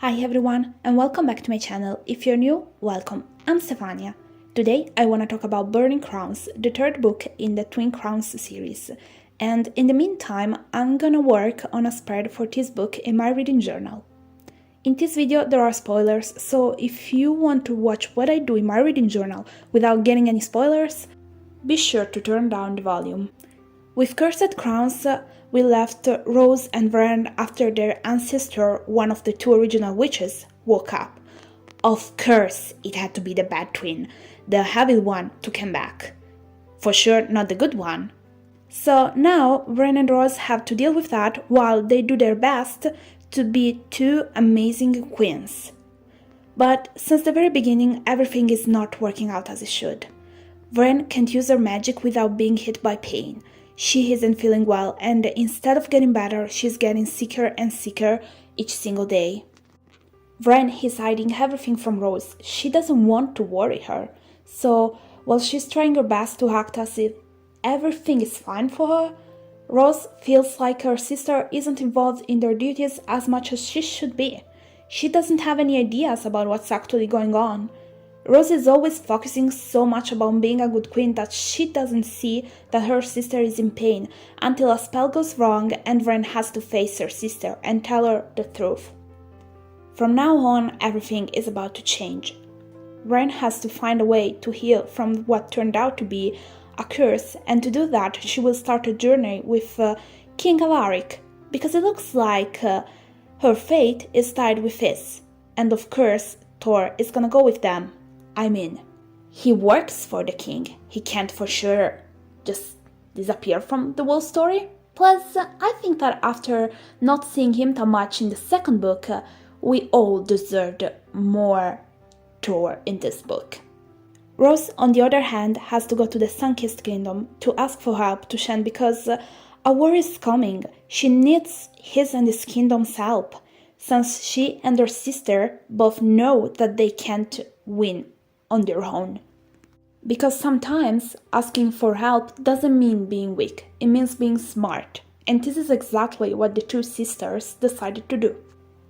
Hi everyone and welcome back to my channel. If you're new, welcome. I'm Stefania. Today I want to talk about Burning Crowns, the third book in the Twin Crowns series. And in the meantime, I'm gonna work on a spread for this book in my reading journal. In this video there are spoilers, so if you want to watch what I do in my reading journal without getting any spoilers, be sure to turn down the volume. With Cursed Crowns, we left Rose and Vern after their ancestor, one of the two original witches, woke up. Of course, it had to be the bad twin, the evil one, to come back. For sure, not the good one. So now, Vern and Rose have to deal with that while they do their best to be two amazing queens. But since the very beginning, everything is not working out as it should. Vern can't use her magic without being hit by pain. She isn't feeling well, and instead of getting better, she's getting sicker and sicker each single day. Vren is hiding everything from Rose. She doesn't want to worry her. So, while she's trying her best to act as if everything is fine for her, Rose feels like her sister isn't involved in their duties as much as she should be. She doesn't have any ideas about what's actually going on. Rose is always focusing so much about being a good queen that she doesn't see that her sister is in pain until a spell goes wrong and Vren has to face her sister and tell her the truth. From now on, everything is about to change. Vren has to find a way to heal from what turned out to be a curse, and to do that she will start a journey with King Alaric, because it looks like her fate is tied with his, and of course Thor is gonna go with them. I mean, he works for the king. He can't for sure just disappear from the whole story. Plus, I think that after not seeing him that much in the second book, we all deserved more Thor in this book. Rose, on the other hand, has to go to the Sun-Kissed Kingdom to ask for help to Shen because a war is coming. She needs his and his kingdom's help, since she and her sister both know that they can't win on their own. Because sometimes asking for help doesn't mean being weak, it means being smart, and this is exactly what the two sisters decided to do.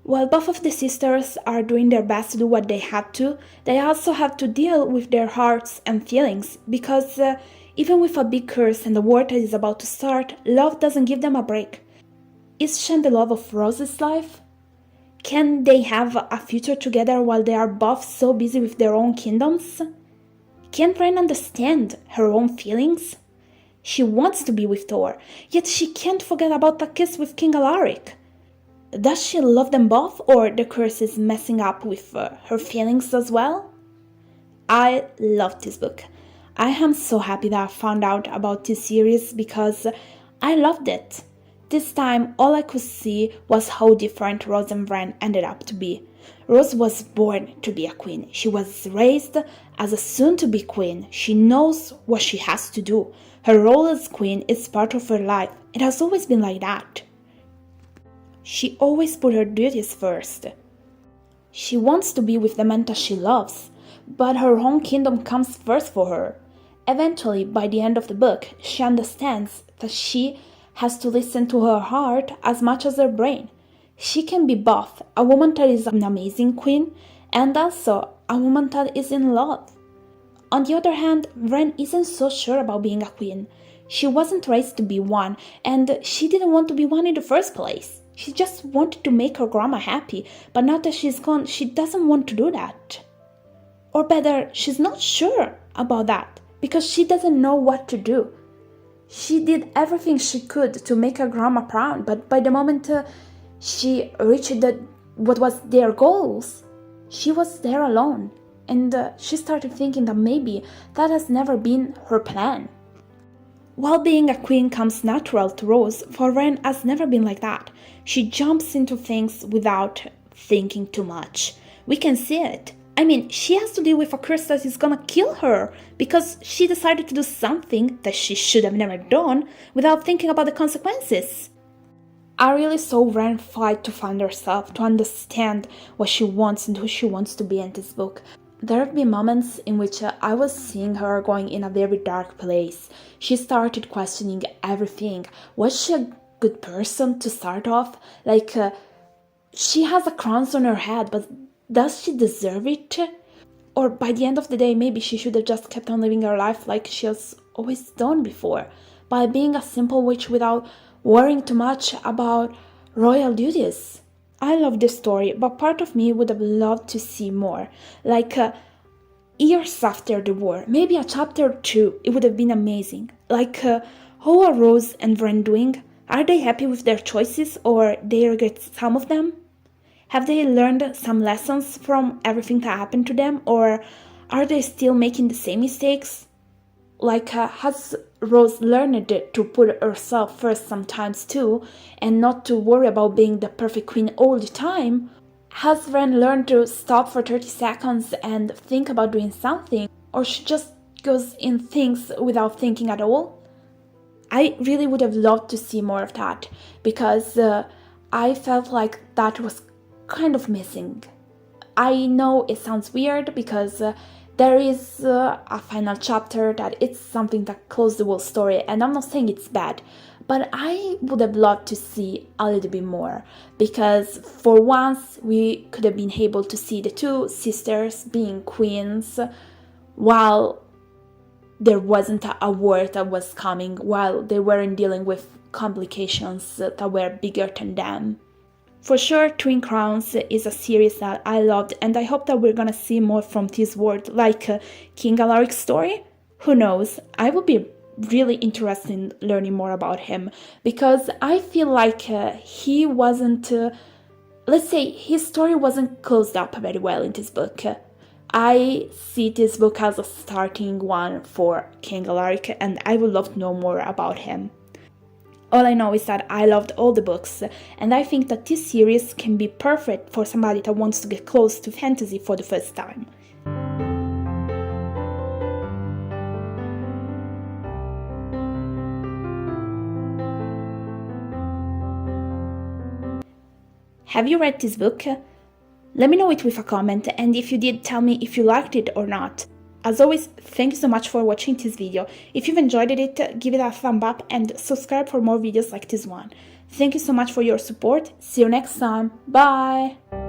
While both of the sisters are doing their best to do what they have to, they also have to deal with their hearts and feelings, because even with a big curse and a war that is about to start, love doesn't give them a break. Is Shen the love of Rose's life? Can they have a future together while they are both so busy with their own kingdoms? Can Vren understand her own feelings? She wants to be with Thor, yet she can't forget about the kiss with King Alaric. Does she love them both, or the curse is messing up with her feelings as well? I love this book. I am so happy that I found out about this series because I loved it. This time, all I could see was how different Rose and Vren ended up to be. Rose was born to be a queen. She was raised as a soon-to-be queen. She knows what she has to do. Her role as queen is part of her life. It has always been like that. She always put her duties first. She wants to be with the man that she loves, but her own kingdom comes first for her. Eventually, by the end of the book, she understands that she has to listen to her heart as much as her brain. She can be both a woman that is an amazing queen and also a woman that is in love. On the other hand, Vren isn't so sure about being a queen. She wasn't raised to be one, and she didn't want to be one in the first place. She just wanted to make her grandma happy, but now that she's gone, she doesn't want to do that. Or better, she's not sure about that, because she doesn't know what to do. She did everything she could to make her grandma proud, but by the moment she reached what was their goals, she was there alone, and she started thinking that maybe that has never been her plan. While being a queen comes natural to Rose, for Vren has never been like that. She jumps into things without thinking too much. We can see it. I mean, she has to deal with a curse that is gonna kill her because she decided to do something that she should have never done without thinking about the consequences. I really saw Vren fight to find herself, to understand what she wants and who she wants to be in this book. There have been moments in which I was seeing her going in a very dark place. She started questioning everything. Was she a good person to start off? She has a crown on her head, but does she deserve it? Or by the end of the day, maybe she should have just kept on living her life like she has always done before, by being a simple witch without worrying too much about royal duties. I love this story, but part of me would have loved to see more. Like years after the war, maybe a chapter 2, it would have been amazing. Like, how are Rose and Vren doing? Are they happy with their choices or they regret some of them? Have they learned some lessons from everything that happened to them, or are they still making the same mistakes? Like, has Rose learned to put herself first sometimes too, and not to worry about being the perfect queen all the time? Has Ren learned to stop for 30 seconds and think about doing something, or she just goes in things without thinking at all? I really would have loved to see more of that, because I felt like that was kind of missing. I know it sounds weird because there is a final chapter that it's something that closed the whole story, and I'm not saying it's bad, but I would have loved to see a little bit more, because for once we could have been able to see the two sisters being queens while there wasn't a war that was coming, while they weren't dealing with complications that were bigger than them. For sure, Twin Crowns is a series that I loved, and I hope that we're gonna see more from this world, like King Alaric's story. Who knows? I would be really interested in learning more about him, because I feel like he wasn't, let's say, his story wasn't closed up very well in this book. I see this book as a starting one for King Alaric, and I would love to know more about him. All I know is that I loved all the books, and I think that this series can be perfect for somebody that wants to get close to fantasy for the first time. Have you read this book? Let me know it with a comment, and if you did, tell me if you liked it or not. As always, thank you so much for watching this video. If you've enjoyed it, give it a thumb up and subscribe for more videos like this one. Thank you so much for your support. See you next time. Bye!